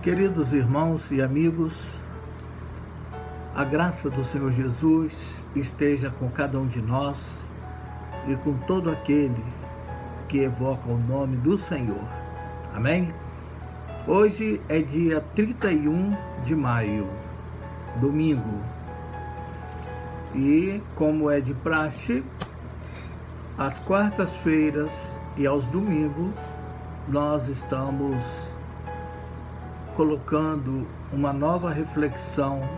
Queridos irmãos e amigos, a graça do Senhor Jesus esteja com cada um de nós e com todo aquele que evoca o nome do Senhor. Amém? Hoje é dia 31 de maio, domingo. E, como é de praxe, às quartas-feiras e aos domingos, nós estamos colocando uma nova reflexão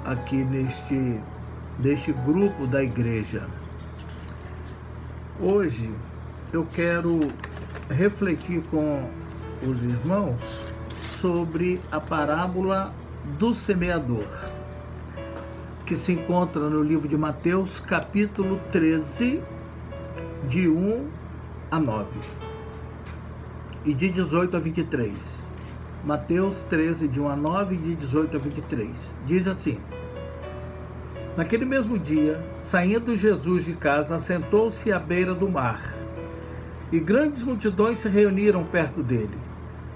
aqui neste grupo da igreja. Hoje eu quero refletir com os irmãos sobre a parábola do semeador, que se encontra no livro de Mateus, capítulo 13, de 1 a 9 e de 18 a 23. Mateus 13, de 1 a 9 e de 18 a 23. Diz assim: Naquele mesmo dia, saindo Jesus de casa, assentou-se à beira do mar, e grandes multidões se reuniram perto dele,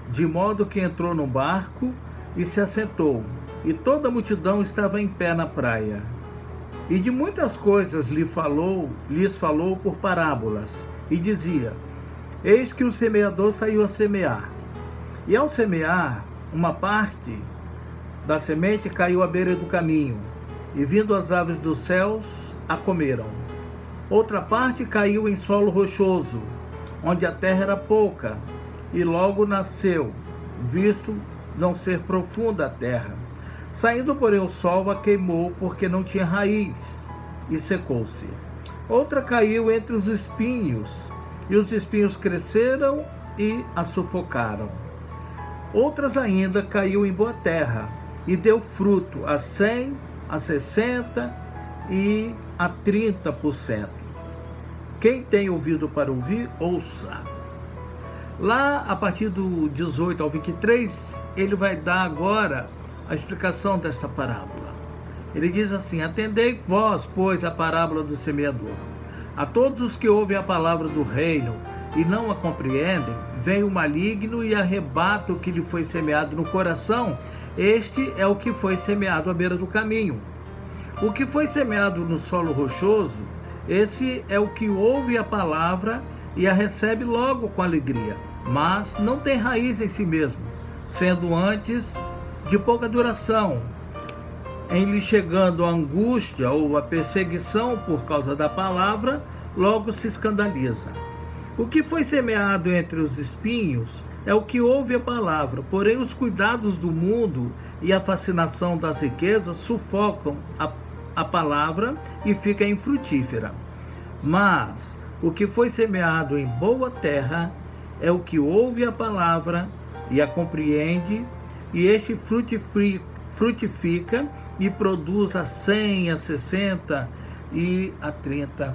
de modo que entrou no barco e se assentou, e toda a multidão estava em pé na praia. E de muitas coisas lhes falou por parábolas, e dizia: Eis que o semeador saiu a semear. E ao semear, uma parte da semente caiu à beira do caminho, e vindo as aves dos céus, a comeram. Outra parte caiu em solo rochoso, onde a terra era pouca, e logo nasceu, visto não ser profunda a terra. Saindo, porém, o sol a queimou, porque não tinha raiz, e secou-se. Outra caiu entre os espinhos, e os espinhos cresceram e a sufocaram. Outras ainda caiu em boa terra, e deu fruto a 100, a 60 e a 30%. Quem tem ouvido para ouvir, ouça. Lá, a partir do 18 ao 23, ele vai dar agora a explicação dessa parábola. Ele diz assim: Atendei vós, pois, a parábola do semeador. A todos os que ouvem a palavra do reino e não a compreendem, vem o maligno e arrebata o que lhe foi semeado no coração. Este é o que foi semeado à beira do caminho. O que foi semeado no solo rochoso, esse é o que ouve a palavra e a recebe logo com alegria, mas não tem raiz em si mesmo, sendo antes de pouca duração. Em lhe chegando a angústia ou a perseguição por causa da palavra, logo se escandaliza. O que foi semeado entre os espinhos é o que ouve a palavra, porém os cuidados do mundo e a fascinação das riquezas sufocam a palavra e fica infrutífera. Mas o que foi semeado em boa terra é o que ouve a palavra e a compreende, e este frutifica e produz a 100, a 60 e a 30%.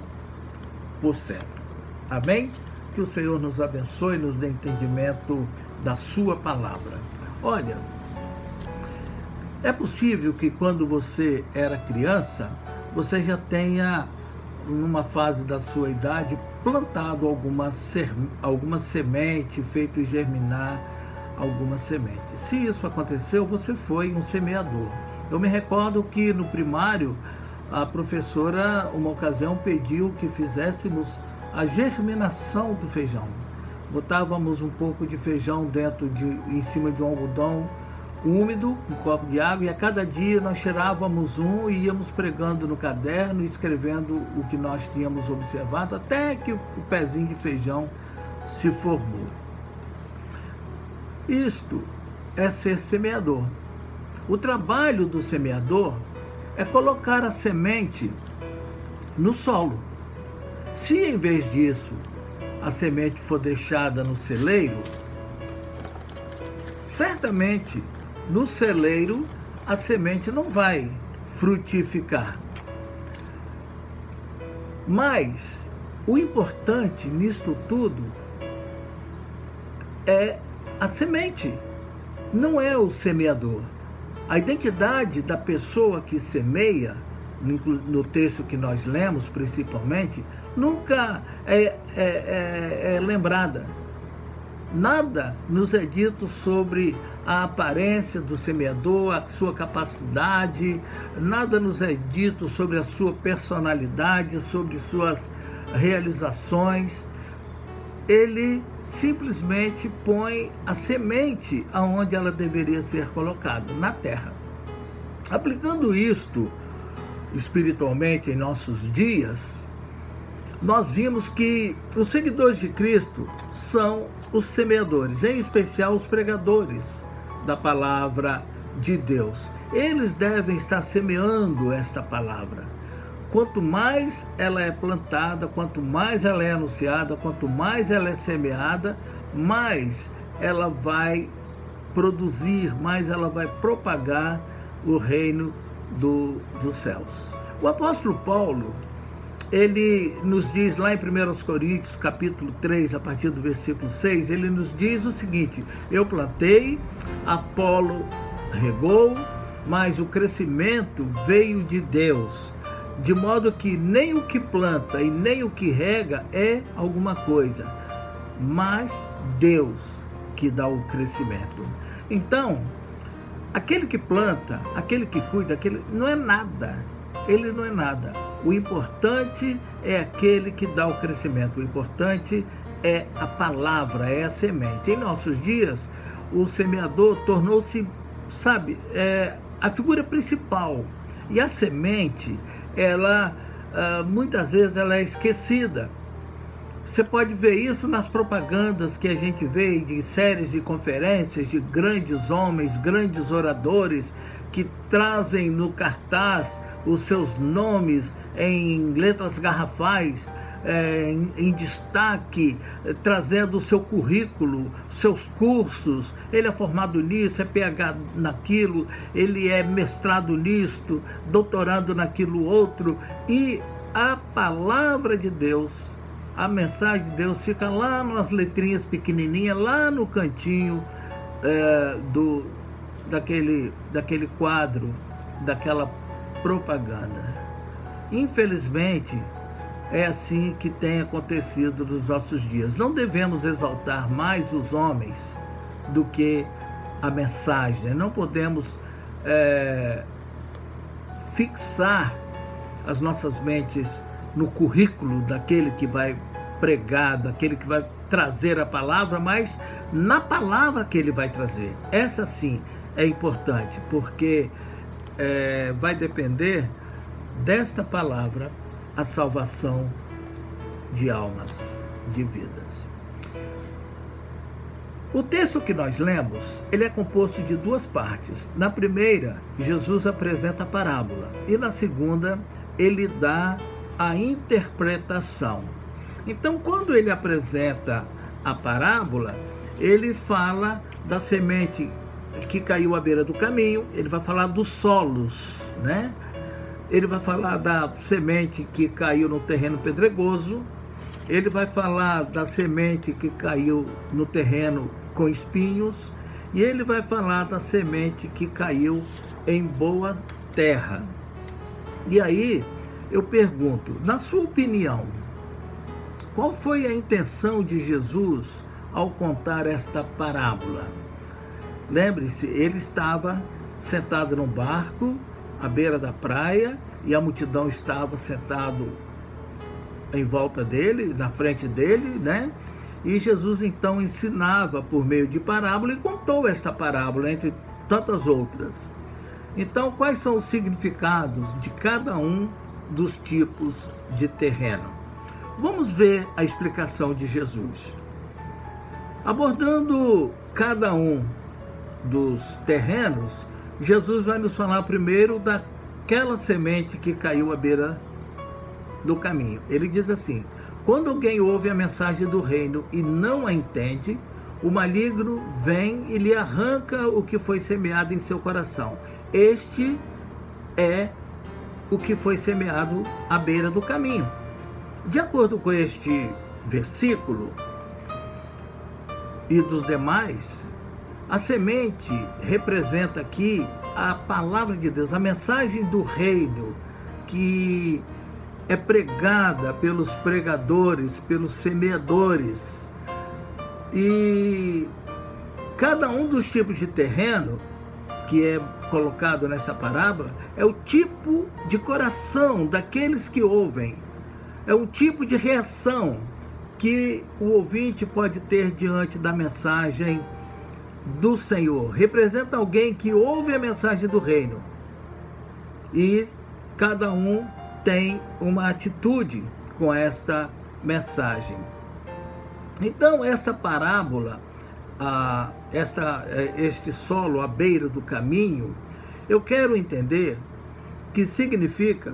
Amém? Que o Senhor nos abençoe e nos dê entendimento da sua palavra. Olha, é possível que quando você era criança, você já tenha, numa fase da sua idade, plantado alguma semente, feito germinar alguma semente. Se isso aconteceu, você foi um semeador. Eu me recordo que no primário, a professora, uma ocasião, pediu que fizéssemos a germinação do feijão. Botávamos um pouco de feijão em cima de um algodão úmido, um copo de água, e a cada dia nós tirávamos um e íamos pregando no caderno, escrevendo o que nós tínhamos observado, até que o pezinho de feijão se formou. Isto é ser semeador. O trabalho do semeador é colocar a semente no solo. Se em vez disso a semente for deixada no celeiro, certamente no celeiro a semente não vai frutificar. Mas o importante nisto tudo é a semente, não é o semeador. A identidade da pessoa que semeia, no texto que nós lemos principalmente, nunca é lembrada. Nada nos é dito sobre a aparência do semeador, a sua capacidade, nada nos é dito sobre a sua personalidade, sobre suas realizações. Ele simplesmente põe a semente aonde ela deveria ser colocada, na terra. Aplicando isto espiritualmente em nossos dias, nós vimos que os seguidores de Cristo são os semeadores, em especial os pregadores da palavra de Deus. Eles devem estar semeando esta palavra. Quanto mais ela é plantada, quanto mais ela é anunciada, quanto mais ela é semeada, mais ela vai produzir, mais ela vai propagar o reino dos céus. O apóstolo Paulo, ele nos diz lá em 1 Coríntios, capítulo 3, a partir do versículo 6, ele nos diz o seguinte: eu plantei, Apolo regou, mas o crescimento veio de Deus, de modo que nem o que planta e nem o que rega é alguma coisa, mas Deus que dá o crescimento. Então, aquele que planta, aquele que cuida, aquele não é nada, ele não é nada. O importante é aquele que dá o crescimento, o importante é a palavra, é a semente. Em nossos dias, o semeador tornou-se, a figura principal. E a semente, ela, muitas vezes, ela é esquecida. Você pode ver isso nas propagandas que a gente vê de séries de conferências de grandes homens, grandes oradores, que trazem no cartaz os seus nomes em letras garrafais, em destaque, trazendo o seu currículo, seus cursos. Ele é formado nisso, é PhD naquilo, ele é mestrado nisto, doutorado naquilo outro. E a palavra de Deus, a mensagem de Deus fica lá nas letrinhas pequenininhas, lá no cantinho daquele quadro, daquela propaganda. Infelizmente, é assim que tem acontecido nos nossos dias. Não devemos exaltar mais os homens do que a mensagem. Não podemos fixar as nossas mentes no currículo daquele que vai pregar, daquele que vai trazer a palavra, mas na palavra que ele vai trazer. Essa sim é importante, porque vai depender desta palavra a salvação de almas, de vidas. O texto que nós lemos, ele é composto de duas partes. Na primeira, Jesus apresenta a parábola, e na segunda, ele dá a interpretação. Então, quando ele apresenta a parábola, ele fala da semente que caiu à beira do caminho, ele vai falar dos solos, né? Ele vai falar da semente que caiu no terreno pedregoso, ele vai falar da semente que caiu no terreno com espinhos, e ele vai falar da semente que caiu em boa terra. E aí, eu pergunto, na sua opinião, qual foi a intenção de Jesus ao contar esta parábola? Lembre-se, ele estava sentado num barco à beira da praia e a multidão estava sentado em volta dele, na frente dele, né? E Jesus então ensinava por meio de parábola e contou esta parábola entre tantas outras. Então, quais são os significados de cada um dos tipos de terreno? Vamos ver a explicação de Jesus. Abordando cada um dos terrenos, Jesus vai nos falar primeiro daquela semente que caiu à beira do caminho. Ele diz assim: quando alguém ouve a mensagem do reino e não a entende, o maligno vem e lhe arranca o que foi semeado em seu coração. Este é o que foi semeado à beira do caminho. De acordo com este versículo e dos demais, a semente representa aqui a palavra de Deus, a mensagem do reino que é pregada pelos pregadores, pelos semeadores. E Cada um dos tipos de terreno que é colocado nessa parábola é o tipo de coração daqueles que ouvem. É um tipo de reação que o ouvinte pode ter diante da mensagem do Senhor. Representa alguém que ouve a mensagem do reino. E cada um tem uma atitude com esta mensagem. Então, essa parábola, este solo à beira do caminho, eu quero entender que significa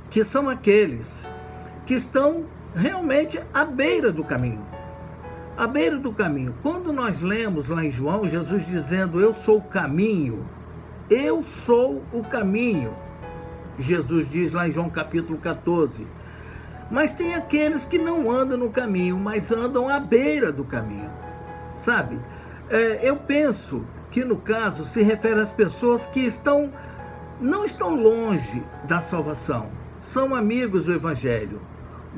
que são aqueles que estão realmente à beira do caminho. À beira do caminho. Quando nós lemos lá em João, Jesus dizendo, eu sou o caminho, eu sou o caminho. Jesus diz lá em João capítulo 14. Mas tem aqueles que não andam no caminho, mas andam à beira do caminho. Sabe? Eu penso que no caso se refere às pessoas que não estão longe da salvação. São amigos do Evangelho,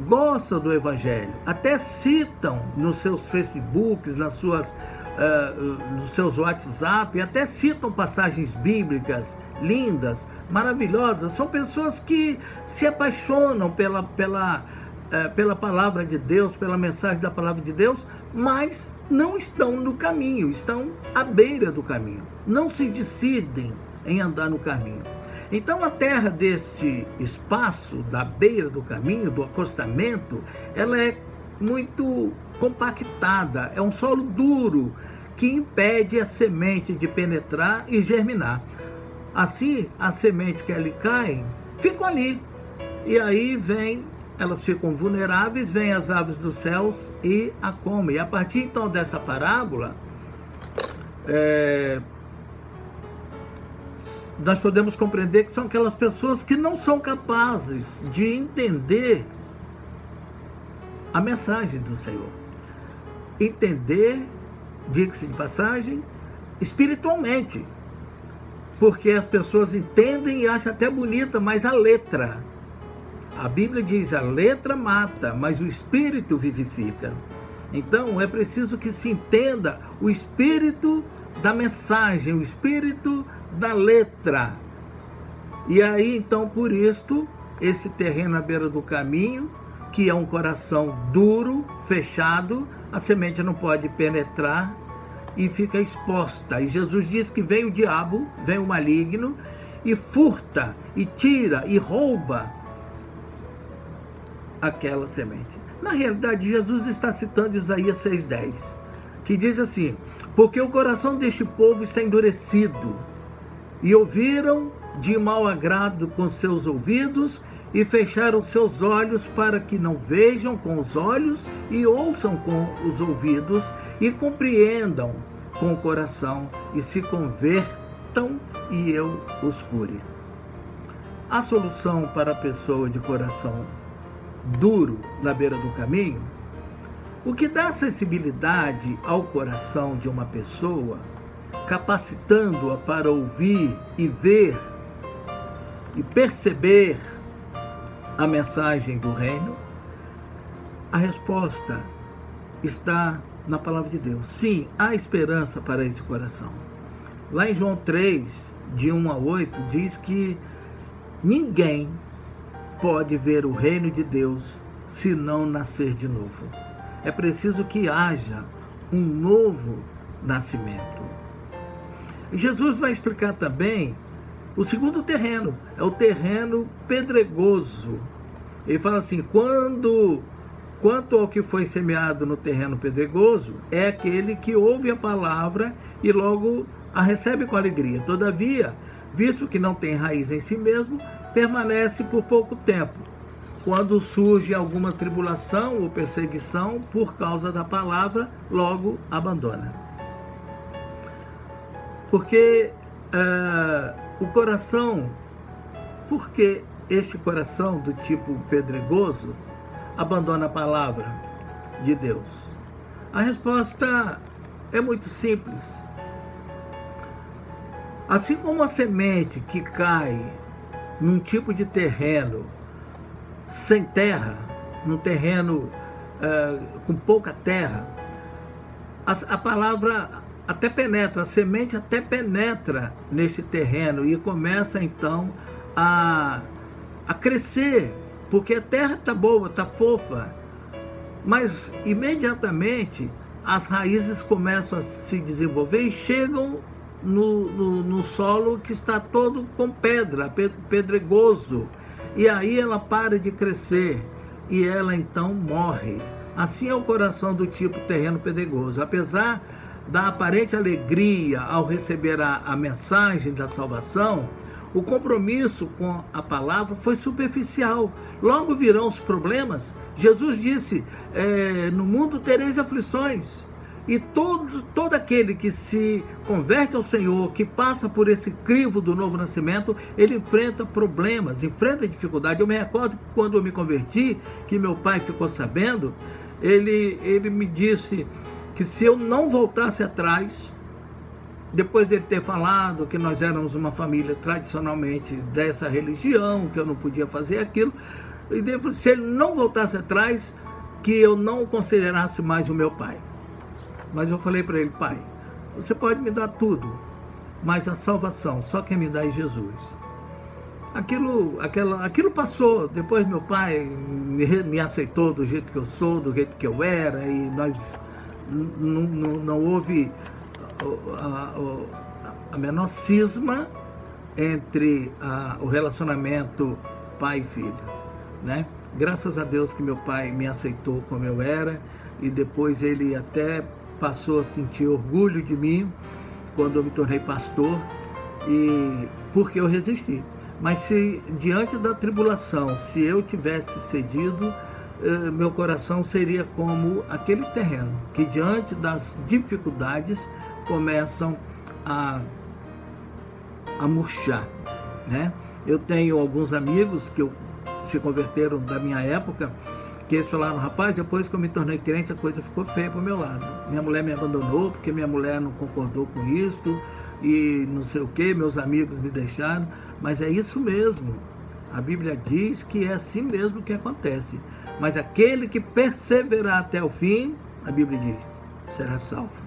gostam do Evangelho, até citam nos seus Facebooks, nos seus WhatsApp, até citam passagens bíblicas lindas, maravilhosas. São pessoas que se apaixonam pela palavra de Deus, pela mensagem da palavra de Deus, mas não estão no caminho, estão à beira do caminho, não se decidem em andar no caminho. Então a terra deste espaço, da beira do caminho, do acostamento, ela é muito compactada, é um solo duro que impede a semente de penetrar e germinar. Assim, as sementes que ali caem, ficam ali, e aí elas ficam vulneráveis, vêm as aves dos céus e a comem. E a partir então dessa parábola, nós podemos compreender que são aquelas pessoas que não são capazes de entender a mensagem do Senhor. Entender, diga-se de passagem, espiritualmente. Porque as pessoas entendem e acham até bonita, mas a letra. A Bíblia diz, a letra mata, mas o Espírito vivifica. Então é preciso que se entenda o espírito da mensagem, o espírito da letra. E aí então por isto, esse terreno à beira do caminho, que é um coração duro, fechado, a semente não pode penetrar e fica exposta. E Jesus diz que vem o diabo, vem o maligno, e furta, e tira, e rouba aquela semente. Na realidade, Jesus está citando Isaías 6,10, que diz assim, porque o coração deste povo está endurecido, e ouviram de mau agrado com seus ouvidos, e fecharam seus olhos para que não vejam com os olhos, e ouçam com os ouvidos, e compreendam com o coração, e se convertam, e eu os cure. A solução para a pessoa de coração duro na beira do caminho, o que dá sensibilidade ao coração de uma pessoa, capacitando-a para ouvir e ver e perceber a mensagem do reino, a resposta está na palavra de Deus. Sim, há esperança para esse coração. Lá em João 3, de 1 a 8, diz que ninguém pode ver o reino de Deus se não nascer de novo. É preciso que haja um novo nascimento. Jesus vai explicar também o segundo terreno, é o terreno pedregoso. Ele fala assim, quanto ao que foi semeado no terreno pedregoso, é aquele que ouve a palavra e logo a recebe com alegria. Todavia, visto que não tem raiz em si mesmo, permanece por pouco tempo. Quando surge alguma tribulação ou perseguição por causa da palavra, logo abandona. Porque o coração, porque este coração do tipo pedregoso abandona a palavra de Deus? A resposta é muito simples. Assim como a semente que cai num tipo de terreno sem terra, num terreno com pouca terra, a palavra até penetra, a semente até penetra neste terreno e começa então a crescer, porque a terra está boa, está fofa, mas imediatamente as raízes começam a se desenvolver e chegam no solo que está todo com pedra, pedregoso, e aí ela para de crescer e ela então morre. Assim é o coração do tipo terreno pedregoso. Apesar da aparente alegria ao receber a mensagem da salvação, o compromisso com a palavra foi superficial. Logo virão os problemas. Jesus disse, no mundo tereis aflições. E todo aquele que se converte ao Senhor, que passa por esse crivo do novo nascimento, ele enfrenta problemas, enfrenta dificuldade. Eu me recordo que quando eu me converti, que meu pai ficou sabendo, ele me disse que se eu não voltasse atrás, depois dele ter falado que nós éramos uma família tradicionalmente dessa religião, que eu não podia fazer aquilo, e ele falou, se ele não voltasse atrás, que eu não o considerasse mais o meu pai. Mas eu falei para ele, pai, você pode me dar tudo, mas a salvação só quem me dá é Jesus. Aquilo passou. Depois meu pai me aceitou do jeito que eu sou, do jeito que eu era, e nós não houve a menor cisma entre o relacionamento pai e filho, né? Graças a Deus que meu pai me aceitou como eu era, e depois ele até passou a sentir orgulho de mim quando eu me tornei pastor, e porque eu resisti. Mas se diante da tribulação, se eu tivesse cedido, meu coração seria como aquele terreno que diante das dificuldades começam a murchar, né? Eu tenho alguns amigos que se converteram da minha época, que eles falaram, rapaz, depois que eu me tornei crente, a coisa ficou feia pro meu lado. Minha mulher me abandonou porque minha mulher não concordou com isto, e não sei o que, meus amigos me deixaram. Mas é isso mesmo. A Bíblia diz que é assim mesmo que acontece. Mas aquele que perseverar até o fim, a Bíblia diz, será salvo.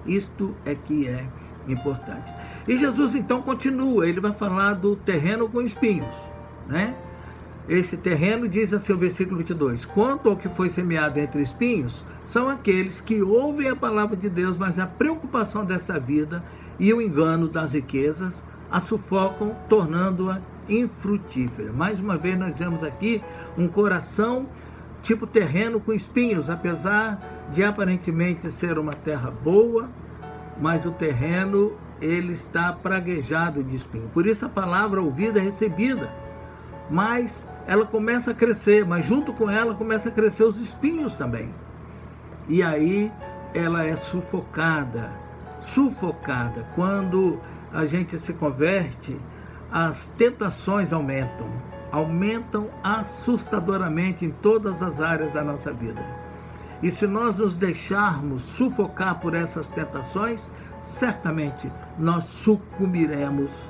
Isto é que é importante. E Jesus então continua, ele vai falar do terreno com espinhos, né? Esse terreno diz assim o versículo 22, quanto ao que foi semeado entre espinhos, são aqueles que ouvem a palavra de Deus, mas a preocupação dessa vida e o engano das riquezas a sufocam, tornando-a infrutífera. Mais uma vez nós vemos aqui um coração tipo terreno com espinhos, apesar de aparentemente ser uma terra boa, mas o terreno ele está praguejado de espinhos. Por isso a palavra ouvida é recebida, mas ela começa a crescer, mas junto com ela começa a crescer os espinhos também. E aí ela é sufocada. Quando a gente se converte, as tentações aumentam assustadoramente em todas as áreas da nossa vida. E se nós nos deixarmos sufocar por essas tentações, certamente nós sucumbiremos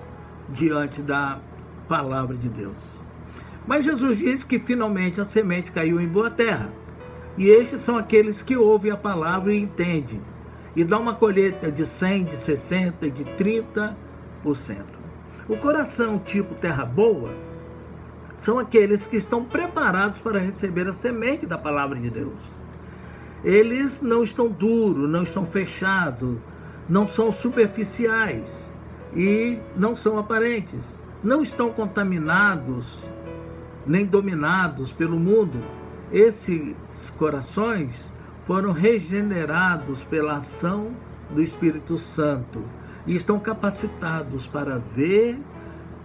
diante da palavra de Deus. Mas Jesus disse que finalmente a semente caiu em boa terra. E estes são aqueles que ouvem a palavra e entendem. E dá uma colheita de 100, de 60, de 30%. O coração tipo terra boa são aqueles que estão preparados para receber a semente da palavra de Deus. Eles não estão duros, não estão fechados, não são superficiais e não são aparentes. Não estão contaminados nem dominados pelo mundo. Esses corações foram regenerados pela ação do Espírito Santo e estão capacitados para ver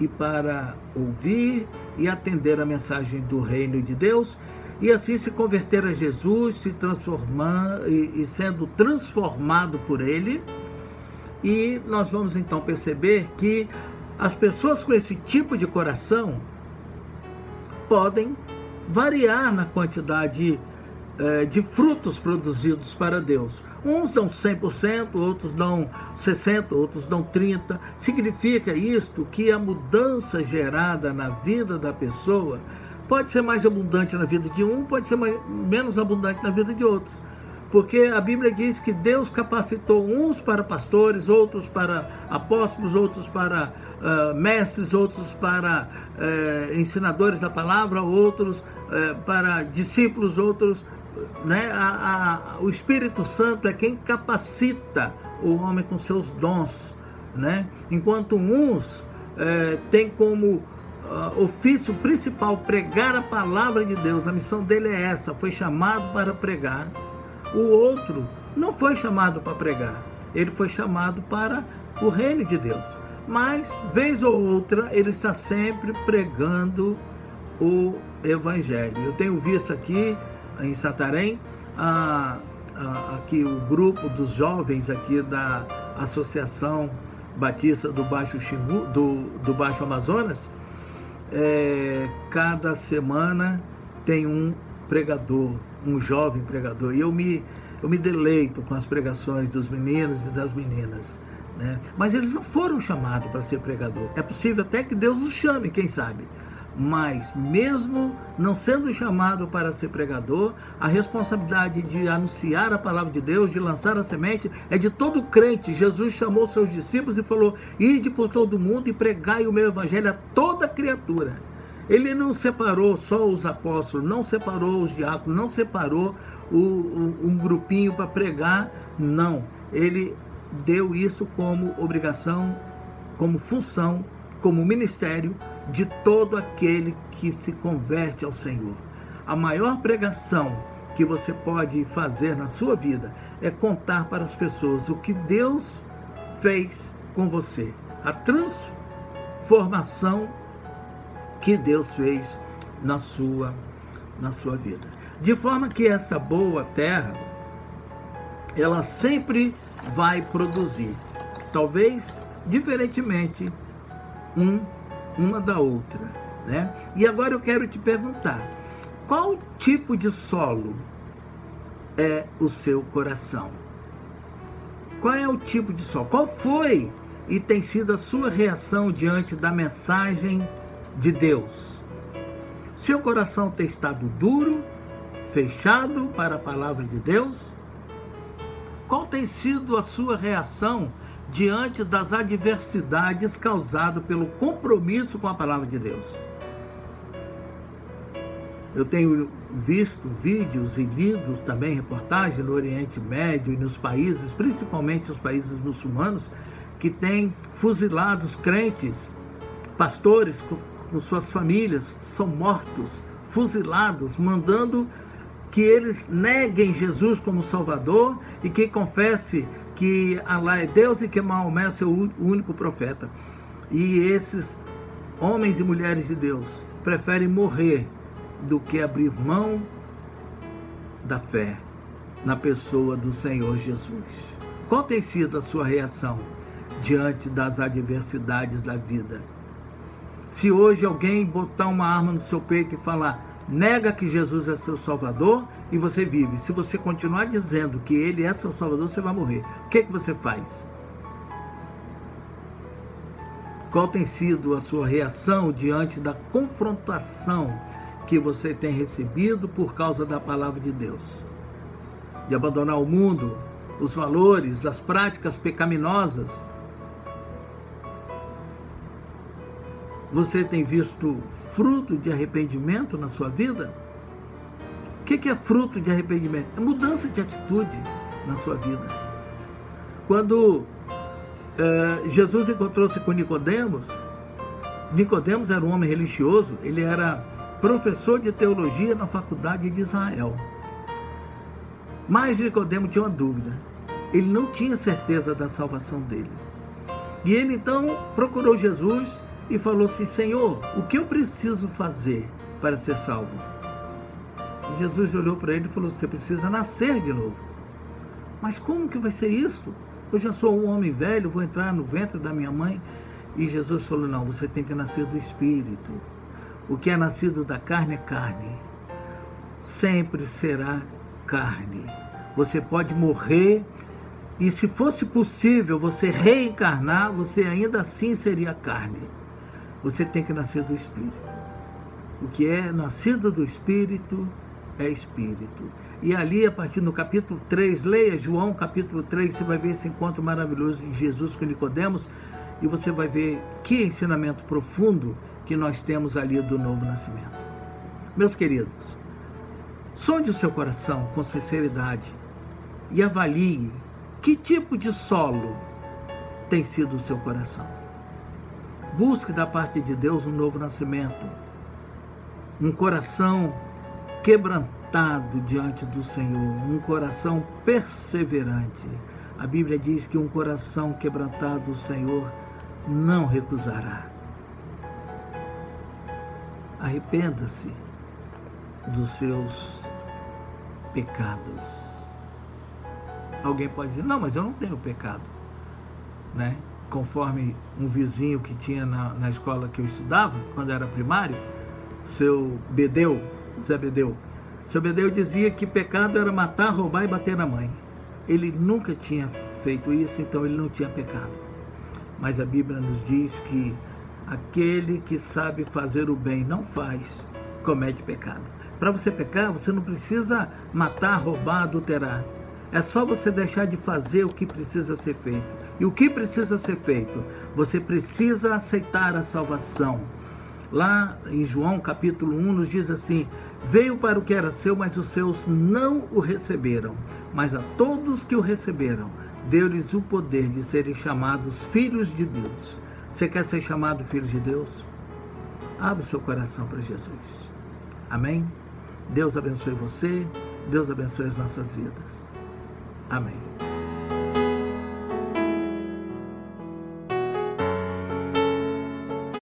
e para ouvir e atender a mensagem do reino de Deus, e assim se converter a Jesus, se transformar e sendo transformado por ele. E nós vamos então perceber que as pessoas com esse tipo de coração podem variar na quantidade de frutos produzidos para Deus. Uns dão 100%, outros dão 60%, outros dão 30%. Significa isto que a mudança gerada na vida da pessoa pode ser mais abundante na vida de um, pode ser menos abundante na vida de outros. Porque a Bíblia diz que Deus capacitou uns para pastores, outros para apóstolos, outros para mestres, outros para ensinadores da palavra, outros para discípulos, outros, né? O Espírito Santo é quem capacita o homem com seus dons, né? Enquanto uns têm como ofício principal pregar a palavra de Deus, a missão dele é essa, foi chamado para pregar. O outro não foi chamado para pregar, ele foi chamado para o reino de Deus. Mas, vez ou outra, ele está sempre pregando o Evangelho. Eu tenho visto aqui em Santarém, aqui o grupo dos jovens aqui da Associação Batista do Baixo Xingu, do Baixo Amazonas. Cada semana tem um pregador, um jovem pregador, e eu me deleito com as pregações dos meninos e das meninas, né? Mas eles não foram chamados para ser pregador. É possível até que Deus os chame, quem sabe, mas mesmo não sendo chamado para ser pregador, a responsabilidade de anunciar a palavra de Deus, de lançar a semente, é de todo crente. Jesus chamou seus discípulos e falou: ide por todo mundo e pregai o meu evangelho a toda criatura. Ele não separou só os apóstolos, não separou os diáconos, não separou um grupinho para pregar, não. Ele deu isso como obrigação, como função, como ministério de todo aquele que se converte ao Senhor. A maior pregação que você pode fazer na sua vida é contar para as pessoas o que Deus fez com você, a transformação que Deus fez na sua vida. De forma que essa boa terra, ela sempre vai produzir, talvez diferentemente uma da outra, né? E agora eu quero te perguntar, qual tipo de solo é o seu coração? Qual é o tipo de solo? Qual foi e tem sido a sua reação diante da mensagem de Deus? Seu coração tem estado duro, fechado para a palavra de Deus? Qual tem sido a sua reação diante das adversidades causadas pelo compromisso com a palavra de Deus? Eu tenho visto vídeos e lido também reportagens no Oriente Médio e nos países, principalmente os países muçulmanos, que têm fuzilado os crentes, pastores com suas famílias, são mortos, fuzilados, mandando que eles neguem Jesus como Salvador e que confesse que Alá é Deus e que Maomé é seu único profeta. E esses homens e mulheres de Deus preferem morrer do que abrir mão da fé na pessoa do Senhor Jesus. Qual tem sido a sua reação diante das adversidades da vida? Se hoje alguém botar uma arma no seu peito e falar: nega que Jesus é seu Salvador, e você vive. Se você continuar dizendo que Ele é seu Salvador, você vai morrer. O que você faz? Qual tem sido a sua reação diante da confrontação que você tem recebido por causa da palavra de Deus? De abandonar o mundo, os valores, as práticas pecaminosas? Você tem visto fruto de arrependimento na sua vida? O que é fruto de arrependimento? É mudança de atitude na sua vida. Quando Jesus encontrou-se com Nicodemos, Nicodemos era um homem religioso, ele era professor de teologia na faculdade de Israel. Mas Nicodemos tinha uma dúvida. Ele não tinha certeza da salvação dele. E ele então procurou Jesus e falou assim: Senhor, o que eu preciso fazer para ser salvo? E Jesus olhou para ele e falou: você precisa nascer de novo. Mas como que vai ser isso? Eu já sou um homem velho, vou entrar no ventre da minha mãe. E Jesus falou: não, você tem que nascer do Espírito. O que é nascido da carne é carne. Sempre será carne. Você pode morrer e, se fosse possível você reencarnar, você ainda assim seria carne. Você tem que nascer do Espírito. O que é nascido do Espírito é espírito. E ali, a partir do capítulo 3, leia João capítulo 3, você vai ver esse encontro maravilhoso de Jesus com Nicodemos, e você vai ver que ensinamento profundo que nós temos ali do novo nascimento. Meus queridos, sonde o seu coração com sinceridade e avalie que tipo de solo tem sido o seu coração. Busque da parte de Deus um novo nascimento, um coração quebrantado diante do Senhor, um coração perseverante. A Bíblia diz que um coração quebrantado o Senhor não recusará. Arrependa-se dos seus pecados. Alguém pode dizer, não, mas eu não tenho pecado, né? Conforme um vizinho que tinha na escola que eu estudava, quando era primário, seu Bedeu, Zé Bedeu. Seu Bedeu dizia que pecado era matar, roubar e bater na mãe. Ele nunca tinha feito isso, então ele não tinha pecado. Mas a Bíblia nos diz que aquele que sabe fazer o bem não faz, comete pecado. Para você pecar, você não precisa matar, roubar, adulterar. É só você deixar de fazer o que precisa ser feito. E o que precisa ser feito? Você precisa aceitar a salvação. Lá em João capítulo 1 nos diz assim: veio para o que era seu, mas os seus não o receberam. Mas a todos que o receberam, deu-lhes o poder de serem chamados filhos de Deus. Você quer ser chamado filho de Deus? Abre o seu coração para Jesus. Amém? Deus abençoe você. Deus abençoe as nossas vidas. Amém.